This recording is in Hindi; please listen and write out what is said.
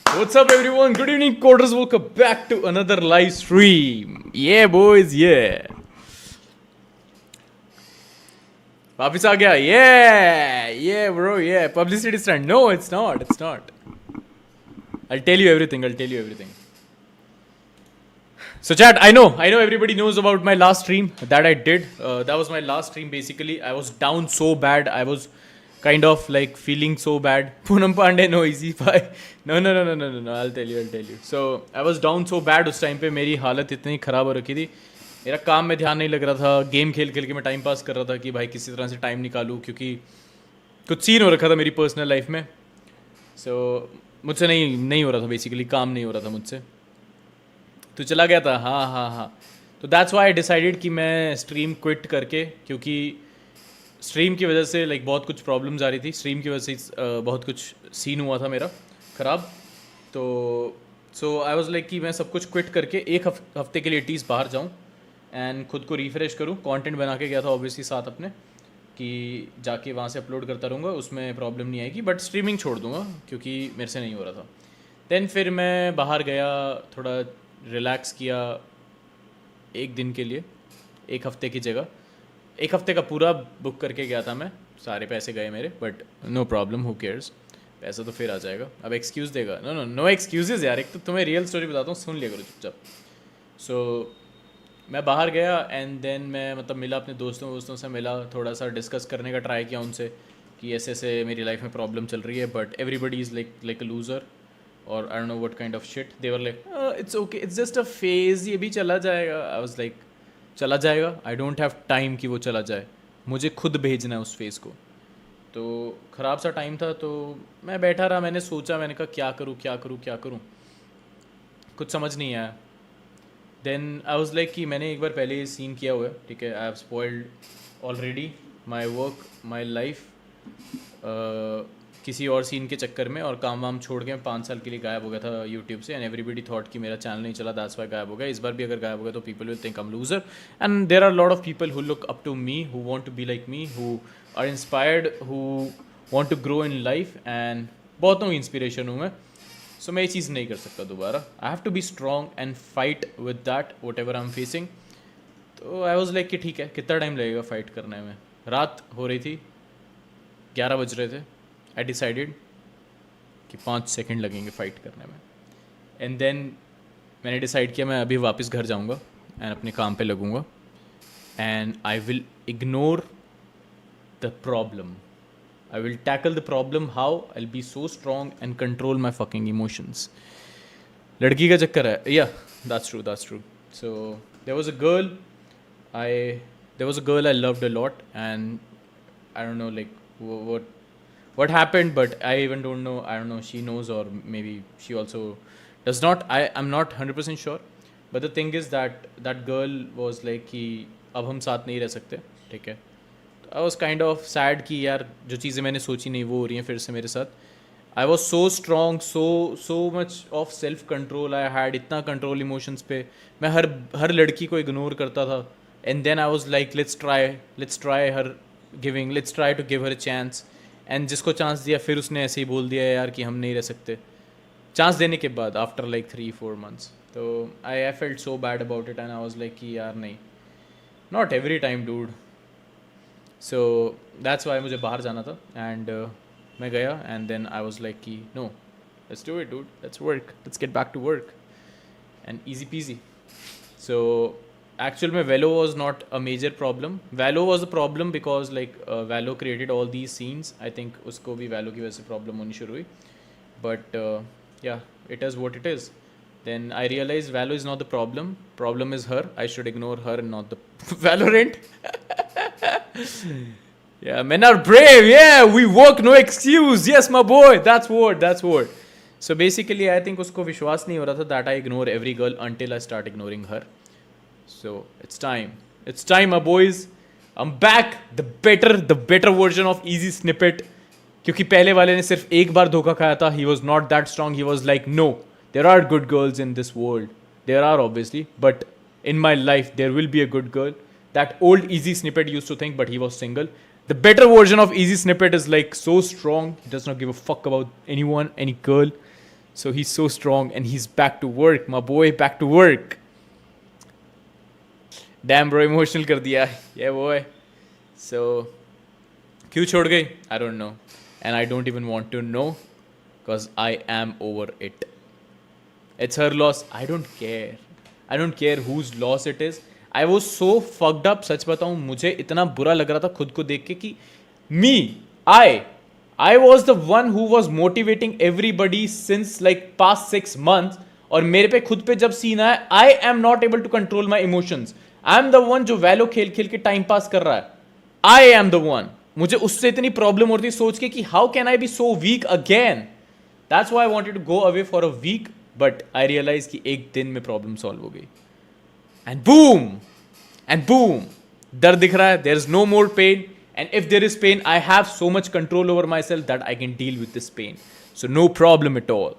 What's up, everyone? Good evening, quarters. Welcome back to another live stream. Yeah, boys, yeah. वापिस आ गया. Yeah, bro, yeah. Publicity stunt. No, it's not. I'll tell you everything. So, chat, I know everybody knows about my last stream that I did. That was my last stream, basically. I was down so bad. I was kind of like feeling so bad. Poonam Pandey, no, easy pie. No. I'll tell you. So, I was down so bad उस टाइम पे मेरी हालत इतनी ख़राब हो रखी थी. मेरा काम में ध्यान नहीं लग रहा था. गेम खेल के मैं टाइम पास कर रहा था कि भाई किसी तरह से टाइम निकालूँ, क्योंकि कुछ सीन हो रखा था मेरी पर्सनल लाइफ में. सो मुझसे नहीं हो रहा था, बेसिकली काम नहीं हो रहा था मुझसे. तो चला गया था. हाँ. तो दैट्स वाई आई डिसाइडेड कि मैं स्ट्रीम क्विट करके, क्योंकि स्ट्रीम की वजह से लाइक बहुत कुछ प्रॉब्लम्स आ रही थी. स्ट्रीम की वजह से बहुत कुछ सीन हुआ था मेरा ख़राब. तो सो आई वाज लाइक कि मैं सब कुछ क्विट करके एक हफ्ते के लिए एटलीस्ट बाहर जाऊँ एंड खुद को रिफ़्रेश करूँ. कंटेंट बना के गया था ऑब्वियसली साथ अपने, कि जाके वहाँ से अपलोड करता रहूँगा, उसमें प्रॉब्लम नहीं आएगी. बट स्ट्रीमिंग छोड़ दूँगा क्योंकि मेरे से नहीं हो रहा था. देन फिर मैं बाहर गया, थोड़ा रिलैक्स किया एक दिन के लिए, एक हफ्ते की जगह. एक हफ्ते का पूरा बुक करके गया था मैं. सारे पैसे गए मेरे, but no problem, who cares. पैसा तो फिर आ जाएगा. अब एक्सक्यूज़ देगा? नो एक्सक्यूज़ यार. एक तो तुम्हें रियल स्टोरी बताता हूँ, सुन लिया करो चुपचाप. सो मैं बाहर गया एंड देन मैं मतलब मिला अपने दोस्तों से मिला, थोड़ा सा डिस्कस करने का ट्राई किया उनसे कि ऐसे मेरी लाइफ में प्रॉब्लम चल रही है. But everybody is like a loser और I don't know what kind of shit. They were like it's okay, it's just a phase, ये भी चला जाएगा. आई वाज लाइक चला जाएगा? आई डोंट हैव टाइम कि वो चला जाए. मुझे खुद भेजना है उस फेज़ को. तो ख़राब सा टाइम था, तो मैं बैठा रहा. मैंने सोचा, मैंने कहा क्या करूँ. कुछ समझ नहीं आया. देन आई वाज लाइक कि मैंने एक बार पहले ये सीन किया हुआ है, ठीक है. I have spoiled already my work, my life, किसी और सीन के चक्कर में. और काम वाम छोड़ के मैं 5 साल के लिए गायब हो गया था यूट्यूब से. एंड एवरीबडी थॉट कि मेरा चैनल नहीं चला, दैट्स वाई गायब हो गया. इस बार भी अगर गायब हो गया तो people will think I am loser. And there are lot of people who look up to me, who want to be like me, who are inspired, who want to grow in life. And बहुतों की इंस्पिरेशन हूँ मैं. सो मैं ये चीज़ नहीं कर सकता दोबारा. I have to be strong and fight with that whatever I am facing. तो आई वॉज लाइक कि ठीक है, कितना टाइम लगेगा फाइट करने में. रात हो रही थी, 11 बज रहे थे. आई डिसाइडेड कि 5 सेकंड लगेंगे फाइट करने में. एंड देन मैंने डिसाइड किया मैं अभी वापस घर जाऊंगा एंड अपने काम पे लगूंगा. And I will ignore the problem. I will tackle the problem. How? I'll be so strong and control my fucking emotions. लड़की का चक्कर है. Yeah, that's true. So there was a girl I loved a lot, and I don't know like what happened, but I even don't know. I don't know, she knows or maybe she also does not. I'm not 100% sure. But the thing is that girl was like कि अब हम साथ नहीं रह सकते, ठीक है. I was kind of sad कि यार जो चीज़ें मैंने सोची नहीं वो हो रही हैं फिर से मेरे साथ. I was so strong, so much of self control I had. इतना कंट्रोल इमोशंस पे. मैं हर लड़की को इग्नोर करता था. And then I was like let's try her giving, let's try to give her a chance. And जिसको चांस दिया फिर उसने ऐसे ही बोल दिया यार कि हम नहीं रह सकते. चांस देने के बाद आफ्टर लाइक 3-4 months. तो I felt so bad about it and I was like कि यार नहीं, not every time dude. So that's why मुझे बाहर जाना था. एंड मैं गया and then I was like कि no, let's do it dude, let's work, let's get back to work. And easy peasy. So actual में Velo was not a major problem. Velo was a problem because like Velo created all these scenes. I think उसको भी वेलो की वजह से प्रॉब्लम होनी शुरू हुई. बट या, it is what it is. Then I realized Valo is not the problem. Problem is her. I should ignore her and not the Valorant. Yeah, men are brave. Yeah, we work, no excuse. Yes, my boy. That's word. So basically, I think उसको विश्वास नहीं हो रहा था that I ignore every girl until I start ignoring her. So it's time. It's time, my boys. I'm back. The better version of Easy Snippet. क्योंकि पहले वाले ने सिर्फ एक बार धोखा खाया था. He was not that strong. He was like, no. There are good girls in this world. There are obviously, but in my life there will be a good girl. That old Easy Snippet used to think, but he was single. The better version of Easy Snippet is like so strong. He does not give a fuck about anyone, any girl. So he's so strong and he's back to work. My boy, back to work. Damn bro, emotional कर दिया. Yeah boy. So क्यों छोड़ गई? I don't know. And I don't even want to know because I am over it. It's her loss. I don't care. I don't care whose loss it is. I was so fucked up. सच बताऊं मुझे इतना बुरा लग रहा था खुद को देख के कि me, I was the one who was motivating everybody since like past 6 months. और मेरे पे खुद पे जब सीन आया, I am not able to control my emotions. I am the one जो वैलो खेल खेल के टाइम पास कर रहा है. I am the one. मुझे उससे इतनी प्रॉब्लम हो रही थी सोच के कि how can I be so weak again? That's why I wanted to go away for a week. But I realized कि एक दिन में प्रॉब्लम सॉल्व हो गई. And boom! And boom! दर्द दिख रहा है. There is no more pain. And if there is pain, I have so much control over myself that I can deal with this pain. So no problem at all.